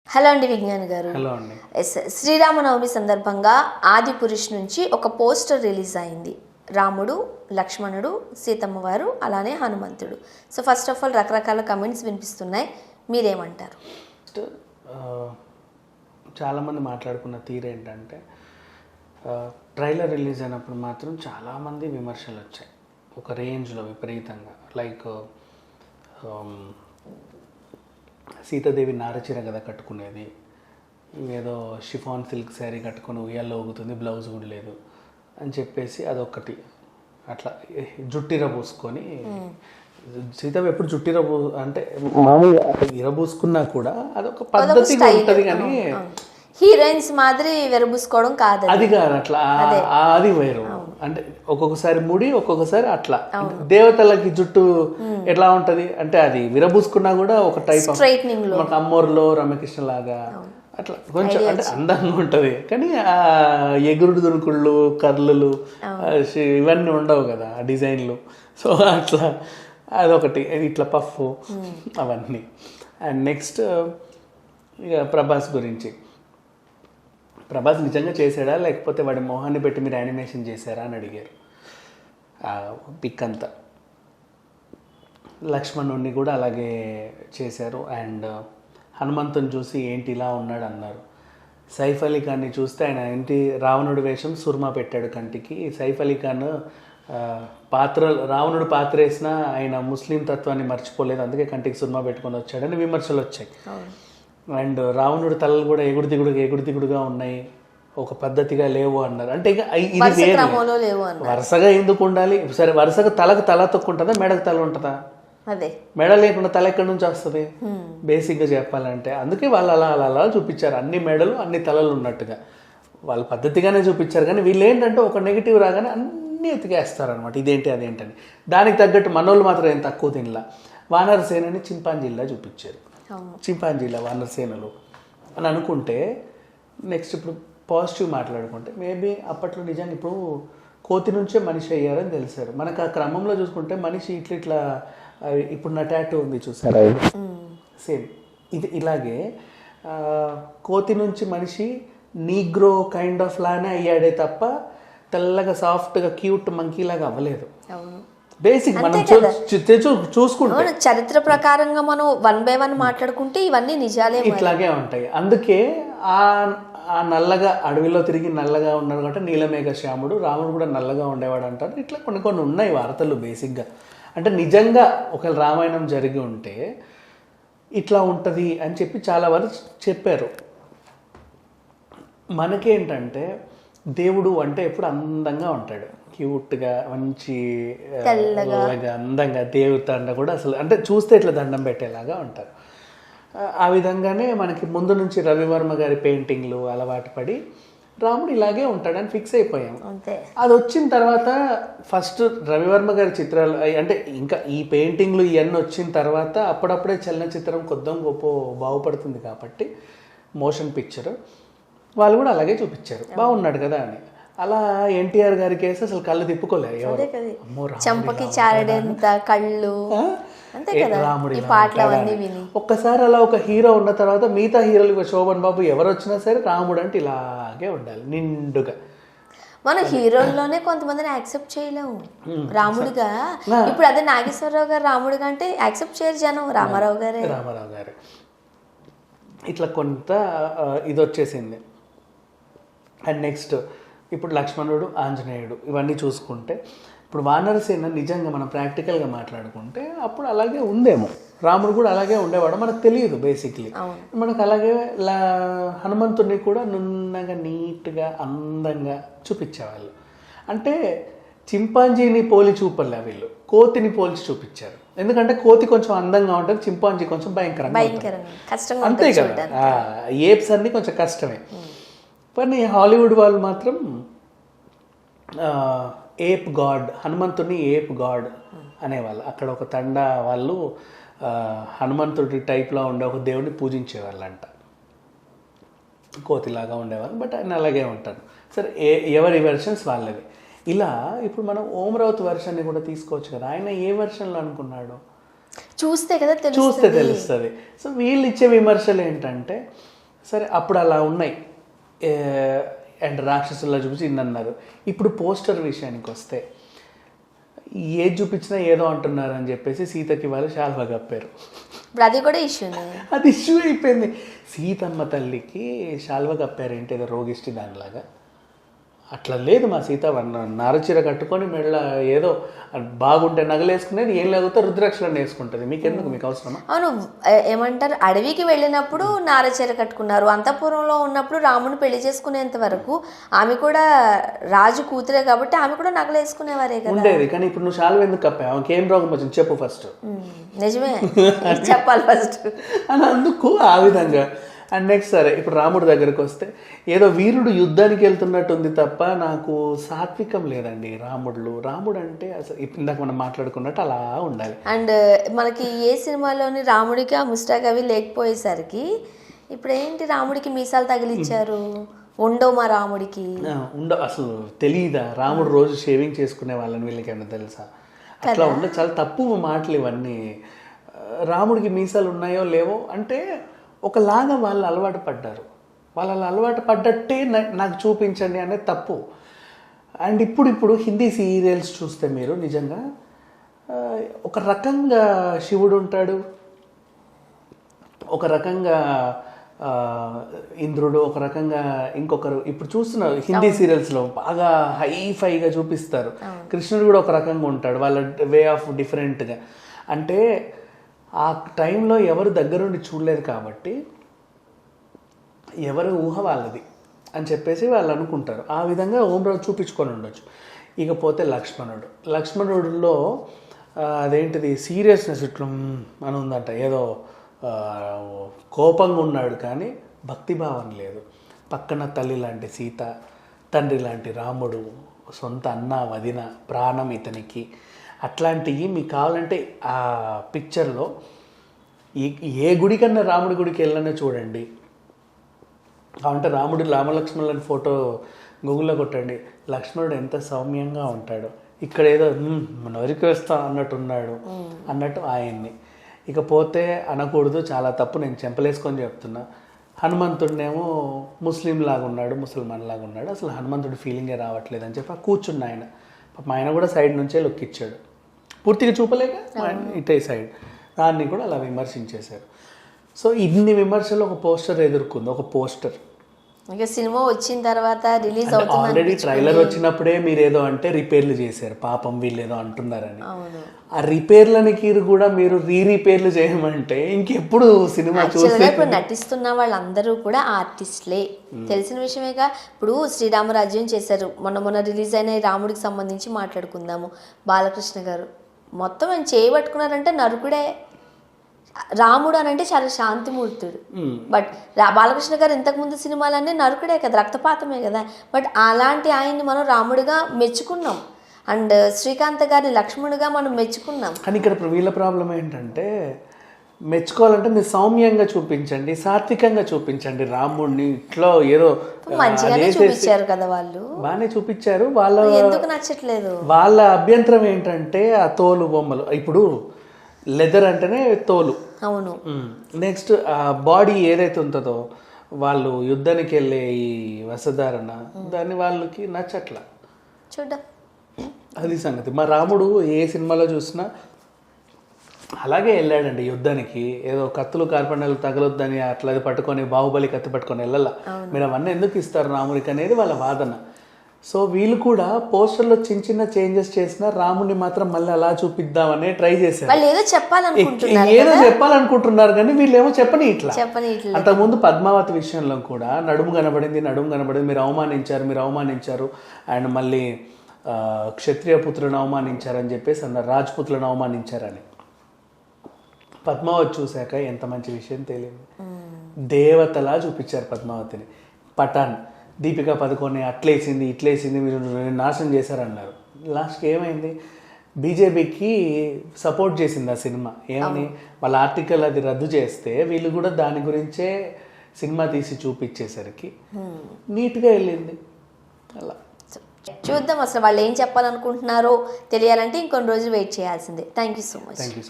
Hello అండి విజ్ఞాన్ గారు. Hello అండి. శ్రీరామనవమి సందర్భంగా ఆది పురుష్ నుంచి ఒక పోస్టర్ రిలీజ్ అయింది. రాముడు, లక్ష్మణుడు, సీతమ్మ వారు, అలానే హనుమంతుడు. సో ఫస్ట్ ఆఫ్ ఆల్ రకరకాల కమెంట్స్ వినిపిస్తున్నాయి, మీరేమంటారు? చాలామంది మాట్లాడుకున్న తీరు ఏంటంటే ట్రైలర్ రిలీజ్ అయినప్పుడు మాత్రం చాలామంది విమర్శలు వచ్చాయి ఒక రేంజ్లో విపరీతంగా. లైక్ సీతాదేవి నారచీర కదా కట్టుకునేది, ఏదో షిఫాన్ సిల్క్ శారీ కట్టుకుని ఉయ్యాల్లో ఊగుతుంది, బ్లౌజ్ కూడా లేదు అని చెప్పేసి అదొకటి. అట్లా జుట్టు ఇరబూసుకొని, సీతమ్మ ఎప్పుడు జుట్టు అంటే మామూలుగా ఇరబూసుకున్నా కూడా అదొక పద్ధతిగా ఉంటుంది, కానీ హీరోయిన్స్ మాదిరి వెరబూసుకోవడం కాదు, అది కాదు. అట్లా అది వేరు. అంటే ఒక్కొక్కసారి ముడి, ఒక్కొక్కసారి అట్లా. దేవతలకి జుట్టు ఎట్లా ఉంటది అంటే అది విరబూసుకున్నా కూడా ఒక టైప్ మనకు అమ్మోర్లో రమ్యకృష్ణ లాగా అట్లా కొంచెం అంటే అందంగా ఉంటది, కానీ ఆ ఎగురుడు దునుకుళ్ళు, కర్లులు ఇవన్నీ ఉండవు కదా ఆ డిజైన్లు. సో అట్లా అదొకటి. ఇట్లా పఫ్ అవన్నీ. అండ్ నెక్స్ట్ ఇక ప్రభాస్ గురించి. ప్రభాస్ నిజంగా చేశాడా లేకపోతే వాడి మొహాన్ని పెట్టి మీరు యానిమేషన్ చేశారా అని అడిగారు పిక్ అంతా. లక్ష్మణుడిని కూడా అలాగే చేశారు. అండ్ హనుమంతుని చూసి ఏంటి ఇలా ఉన్నాడు అన్నారు. సైఫ్ అలీ ఖాన్ని చూస్తే ఆయన ఏంటి రావణుడి వేషం సుర్మా పెట్టాడు కంటికి. సైఫ్ అలీ ఖాన్ రావణుడు పాత్ర వేసినా ఆయన ముస్లిం తత్వాన్ని మర్చిపోలేదు, అందుకే కంటికి సుర్మా పెట్టుకొని వచ్చాడని విమర్శలు వచ్చాయి. అండ్ రావణుడి తలలు కూడా ఎగుడు దిగుడుగా ఉన్నాయి, ఒక పద్ధతిగా లేవు అన్నారు. అంటే ఇక ఇది వరుసగా ఎందుకు ఉండాలి? సరే, వరుసగా తలకు తల తొక్కుంటుందా, మెడకు తల ఉంటుందా? అదే మెడ లేకుండా తల ఎక్కడి నుంచి వస్తుంది బేసిక్గా చెప్పాలంటే? అందుకే వాళ్ళు అలా చూపించారు, అన్ని మెడలు అన్ని తలలు ఉన్నట్టుగా. వాళ్ళు పద్ధతిగానే చూపించారు, కానీ వీళ్ళు ఏంటంటే ఒక నెగిటివ్ రాగానే అన్నీ ఎతికేస్తారనమాట, ఇదేంటి అదేంటని. దానికి తగ్గట్టు మనోళ్ళు మాత్రం ఏం తక్కువ తినలా. వానరసేనని చింపాంజీలా చూపించారు, చింపాంజీల వానరసేనలు అని అనుకుంటే. నెక్స్ట్ ఇప్పుడు పాజిటివ్ మాట్లాడుకుంటే మేబీ అప్పట్లో నిజంగా ఇప్పుడు కోతి నుంచే మనిషి అయ్యారని తెలిసారు మనకు. ఆ క్రమంలో చూసుకుంటే మనిషి ఇట్లా ఇప్పుడు నా టాటూ ఉంది చూసారా, సేమ్ ఇది ఇలాగే కోతి నుంచి మనిషి నీగ్రో కైండ్ ఆఫ్ లానే అయ్యాడే తప్ప తెల్లగా సాఫ్ట్గా క్యూట్ మంకీలాగా అవ్వలేదు. బేసిక్ మనం చూసుకుంటే చరిత్ర ప్రకారంగా మనం 1 by 1 మాట్లాడుకుంటే ఇవన్నీ నిజాలే, ఇట్లాగే ఉంటాయి. అందుకే ఆ నల్లగా అడవిలో తిరిగి నల్లగా ఉన్నాడు కాబట్టి నీలమేఘ శ్యాముడు, రాముడు కూడా నల్లగా ఉండేవాడు అంటారు. ఇట్లా కొన్ని ఉన్నాయి వార్తలు బేసిక్గా. అంటే నిజంగా ఒకవేళ రామాయణం జరిగి ఉంటే ఇట్లా ఉంటుంది అని చెప్పి చాలా వరకు చెప్పారు. మనకేంటంటే దేవుడు అంటే ఎప్పుడు అందంగా ఉంటాడు, క్యూట్గా, మంచి తెల్లగా అందంగా. దేవత అంటే కూడా అసలు అంటే చూస్తే ఇట్లా దండం పెట్టేలాగా ఉంటారు. ఆ విధంగానే మనకి ముందు నుంచి రవివర్మ గారి పెయింటింగ్లు అలవాటు పడి రాముడు ఇలాగే ఉంటాడని ఫిక్స్ అయిపోయాం. అది వచ్చిన తర్వాత ఫస్ట్ రవివర్మ గారి చిత్రాలు అంటే ఇంకా ఈ పెయింటింగ్లు ఇవన్నీ వచ్చిన తర్వాత అప్పుడప్పుడే చలనచిత్రం కొద్దిగా గొప్ప బాగుపడుతుంది కాబట్టి మోషన్ పిక్చర్ వాళ్ళు కూడా అలాగే చూపించారు, బాగున్నాడు కదా అని. అలా ఎన్టీఆర్ గారి కేసు అసలు కళ్ళు తిప్పుకోలేదు. చంపకి చారడేంత కళ్ళు రాముడి ఒక్కసారి అలా ఒక హీరో ఉన్న తర్వాత మిగతా హీరోలు శోభన్ బాబు ఎవరు వచ్చినా సరే రాముడు అంటే ఇలాగే ఉండాలి నిండుగా. మన హీరోల్లోనే కొంతమందిని యాక్సెప్ట్ చేయలేము రాముడిగా. ఇప్పుడు అదే నాగేశ్వరరావు గారు రాముడిగా అంటే యాక్సెప్ట్ చేయరు జనం. రామారావు గారు ఇట్లా కొంత ఇది వచ్చేసింది. అండ్ నెక్స్ట్ ఇప్పుడు లక్ష్మణుడు, ఆంజనేయుడు ఇవన్నీ చూసుకుంటే ఇప్పుడు వానరసేన నిజంగా మనం ప్రాక్టికల్గా మాట్లాడుకుంటే అప్పుడు అలాగే ఉందేమో, రాముడు కూడా అలాగే ఉండేవాడు, మనకు తెలియదు బేసిక్లీ. మనకు అలాగే హనుమంతుడిని కూడా నున్నగా నీట్గా అందంగా చూపించేవాళ్ళు. అంటే చింపాంజీని పోలి చూపలే వీళ్ళు, కోతిని పోల్చి చూపించారు. ఎందుకంటే కోతి కొంచెం అందంగా ఉంటుంది, చింపాంజీ కొంచెం భయంకరంగా, అంతే కదా. ఏప్స్ అన్నీ కొంచెం కష్టమే. కానీ హాలీవుడ్ వాళ్ళు మాత్రం ఏప్ గాడ్, హనుమంతుడిని ఏప్ గాడ్ అనేవాళ్ళు. అక్కడ ఒక తండా వాళ్ళు హనుమంతుడి టైప్లో ఉండే ఒక దేవుడిని పూజించేవాళ్ళంట, కోతిలాగా ఉండేవాళ్ళు, బట్ ఆయన అలాగే ఉంటారు. సరే, ఎవరి వెర్షన్స్ వాళ్ళవి. ఇలా ఇప్పుడు మనం ఓమరావతి వెర్షన్ని కూడా తీసుకోవచ్చు కదా. ఆయన ఏ వెర్షన్లో అనుకున్నాడు చూస్తే కదా చూస్తే తెలుస్తుంది. సో వీళ్ళు ఇచ్చే విమర్శలు ఏంటంటే సరే అప్పుడు అలా ఉన్నాయి అండ్ రాక్షసుల్లో చూపించి ఇన్ని అన్నారు. ఇప్పుడు పోస్టర్ విషయానికి వస్తే ఏది చూపించినా ఏదో అంటున్నారు అని చెప్పేసి సీతకి వాళ్ళు శాల్వా కప్పారు. ఇప్పుడు అది కూడా ఇష్యూనే, అది ఇష్యూ అయిపోయింది. సీతమ్మ తల్లికి శాల్వా కప్పారేంటి ఏదో రోగిష్టి దానిలాగా? అట్లా లేదు. మా సీత నారచీర కట్టుకొని మెళ్ళ ఏదో బాగుంటే నగలేసుకునేది, ఏం లేకపోతే రుద్రాక్షలను వేసుకుంటుంది. మీకెందుకు, మీకు అవసరమా? అవును, ఏమంటారు, అడవికి వెళ్ళినప్పుడు నారచీర కట్టుకున్నారు. అంతఃపురంలో ఉన్నప్పుడు రాముని పెళ్లి చేసుకునేంత వరకు ఆమె కూడా రాజు కూతురే కాబట్టి ఆమె కూడా నగలు వేసుకునేవారే కదా ఉండేది. కానీ ఇప్పుడు నువ్వు శాల్వా ఎందుకు కప్పావు? ఆమెకి ఏం రోగం వచ్చింది చెప్పు ఫస్ట్. నిజమే చెప్పాలి ఫస్ట్ అని అందుకు ఆ విధంగా. అండ్ నెక్స్ట్ సరే ఇప్పుడు రాముడి దగ్గరికి వస్తే ఏదో వీరుడు యుద్ధానికి వెళ్తున్నట్టుంది తప్ప నాకు సాత్వికం లేదండి రాముడు అంటే అసలు ఇందాక మనం మాట్లాడుకున్నట్టు అలా ఉండాలి. అండ్ మనకి ఏ సినిమాలోని రాముడికి ఆ ముస్టాక్ అవి లేకపోయేసరికి ఇప్పుడు ఏంటి రాముడికి మీసాలు తగిలిచ్చారు, ఉండవు మా రాముడికి. అసలు తెలియదా రాముడు రోజు షేవింగ్ చేసుకునే వాళ్ళని, వీళ్ళకి ఏమన్నా తెలుసా? అట్లా ఉండే చాలా తప్పు మాటలు ఇవన్నీ. రాముడికి మీసాలు ఉన్నాయో లేవో అంటే ఒకలాగా వాళ్ళు అలవాటు పడ్డారు. వాళ్ళు అలా అలవాటు పడ్డట్టే నాకు చూపించండి అనేది తప్పు. అండ్ ఇప్పుడు హిందీ సీరియల్స్ చూస్తే మీరు నిజంగా ఒక రకంగా శివుడు ఉంటాడు, ఒక రకంగా ఇంద్రుడు, ఒక రకంగా ఇంకొకరు. ఇప్పుడు చూస్తున్నారు హిందీ సీరియల్స్లో బాగా హైఫైగా చూపిస్తారు. కృష్ణుడు కూడా ఒక రకంగా ఉంటాడు, వాళ్ళ వే ఆఫ్ డిఫరెంట్గా. అంటే ఆ టైంలో ఎవరు దగ్గరుండి చూడలేదు కాబట్టి ఎవరి ఊహ వాళ్ళది అని చెప్పేసి వాళ్ళు అనుకుంటారు. ఆ విధంగా ఓంరాజు చూపించుకొని ఉండొచ్చు. ఇకపోతే లక్ష్మణుడిలో అదేంటిది సీరియస్నెస్ ఇట్లా అని ఉందంట. ఏదో కోపంగా ఉన్నాడు కానీ భక్తిభావం లేదు. పక్కన తల్లి లాంటి సీత, తండ్రి లాంటి రాముడు, సొంత అన్న వదిన, ప్రాణం ఇతనికి. అట్లాంటివి మీకు కావాలంటే ఆ పిక్చర్లో ఏ గుడి కన్నా రాముడి గుడికి వెళ్ళనే చూడండి. కావాలంటే రామలక్ష్మణులని ఫోటో గూగుల్లో కొట్టండి. లక్ష్మణుడు ఎంత సౌమ్యంగా ఉంటాడు. ఇక్కడ ఏదో నరికి వేస్తా అన్నట్టు ఆయన్ని. ఇకపోతే అనకూడదు, చాలా తప్పు, నేను చెంపలేసుకొని చెప్తున్నా. హనుమంతుడినేమో ముస్లిం లాగా ఉన్నాడు, ముసల్మాన్ లాగా ఉన్నాడు, అసలు హనుమంతుడి ఫీలింగే రావట్లేదు అని చెప్పి కూర్చున్న ఆయన కూడా సైడ్ నుంచే లుక్ ఇచ్చాడు, పూర్తిగా చూపలేక ఇటే సైడ్. దాన్ని కూడా అలా విమర్శించేశారు. సో ఇన్ని విమర్శలు ఒక పోస్టర్ ఎదుర్కొంది. ఒక పోస్టర్ ఇంకా సినిమా వచ్చిన తర్వాత రిలీజ్ అవుతుంది. ఆల్రెడీ ట్రైలర్ వచ్చినప్పుడే మీరు ఏదో అంటే రిపేర్లు చేశారు, పాపం వీళ్ళు ఏదో అంటున్నారని. ఆ రిపేర్లకి కూడా మీరు రిపేర్లు చేయమంటే ఇంకెప్పుడు సినిమా చూసి. ఇప్పుడు నటిస్తున్న వాళ్ళందరూ కూడా ఆర్టిస్ట్లే, తెలిసిన విషయమేగా. ఇప్పుడు శ్రీరామరాజ్యం చేశారు, మొన్న రిలీజ్ అయిన రాముడికి సంబంధించి మాట్లాడుకుందాము. బాలకృష్ణ గారు మొత్తం ఆయన చేయబట్టుకున్నారంటే నరుకుడే. రాముడు అని అంటే చాలా శాంతిమూర్తుడు. బట్ బాలకృష్ణ గారు ఇంతకుముందు సినిమాలన్నీ నరుకుడే కదా, రక్తపాతమే కదా. బట్ అలాంటి ఆయన్ని మనం రాముడిగా మెచ్చుకున్నాం. అండ్ శ్రీకాంత్ గారిని లక్ష్మణుడిగా మనం మెచ్చుకున్నాం. కానీ ఇక్కడ వీళ్ళ ప్రాబ్లం ఏంటంటే, మెచ్చుకోవాలంటే మీరు సౌమ్యంగా చూపించండి, సాత్వికంగా చూపించండి. రాముడిని ఇట్లా ఏదో మంచిగానే చూపించారు కదా, వాళ్ళు బాగానే చూపించారు. వాళ్ళ ఎందుకు నచ్చట్లేదు, వాళ్ళ అభ్యంతరం ఏంటంటే ఆ తోలు బొమ్మలు. ఇప్పుడు లెదర్ అంటేనే తోలు. అవును. నెక్స్ట్ ఆ బాడీ ఏదైతే ఉంటుందో వాళ్ళు యుద్ధానికి వెళ్ళే ఈ వసధారణ, దాన్ని వాళ్ళకి నచ్చట్లా. చూద్దాం, అది సంగతి. మా రాముడు ఏ సినిమాలో చూసినా అలాగే వెళ్ళాడండి యుద్ధానికి. ఏదో కత్తులు కార్పణాలు తగలొద్దని అట్లా పట్టుకొని బాహుబలి కత్తి పట్టుకొని వెళ్ళాల. మీరు అవన్నీ ఎందుకు ఇస్తారు రాముడికి అనేది వాళ్ళ వాదన. సో వీళ్ళు కూడా పోస్టర్లో చిన్న చేంజెస్ చేసినా రాముడిని మాత్రం మళ్ళీ అలా చూపిద్దామని ట్రై చేశారు. ఏదో చెప్పాలనుకుంటున్నారు కానీ వీళ్ళేమో చెప్పని ఇట్లా. అంతకుముందు పద్మావతి విషయంలో కూడా నడుము కనబడింది, మీరు అవమానించారు అండ్ మళ్ళీ క్షత్రియ పుత్రులను అవమానించారని చెప్పేసి అన్నారు, రాజ్పుత్రులను అవమానించారని. పద్మావతి చూశాక ఎంత మంచి విషయం తెలియదు, దేవతలా చూపించారు పద్మావతిని. పఠాన్ దీపికా పదుకొని ఇట్లేసింది మీరు నాశనం చేశారన్నారు. లాస్ట్కి ఏమైంది, బీజేపీకి సపోర్ట్ చేసింది ఆ సినిమా. ఏమని, వాళ్ళ ఆర్టికల్ అది రద్దు చేస్తే వీళ్ళు కూడా దాని గురించే సినిమా తీసి చూపించేసరికి నీట్గా వెళ్ళింది. అలా చూద్దాం అసలు వాళ్ళు ఏం చెప్పాలనుకుంటున్నారో తెలియాలంటే ఇంకొన్ని రోజులు వెయిట్ చేయాల్సిందే. Thank you so much.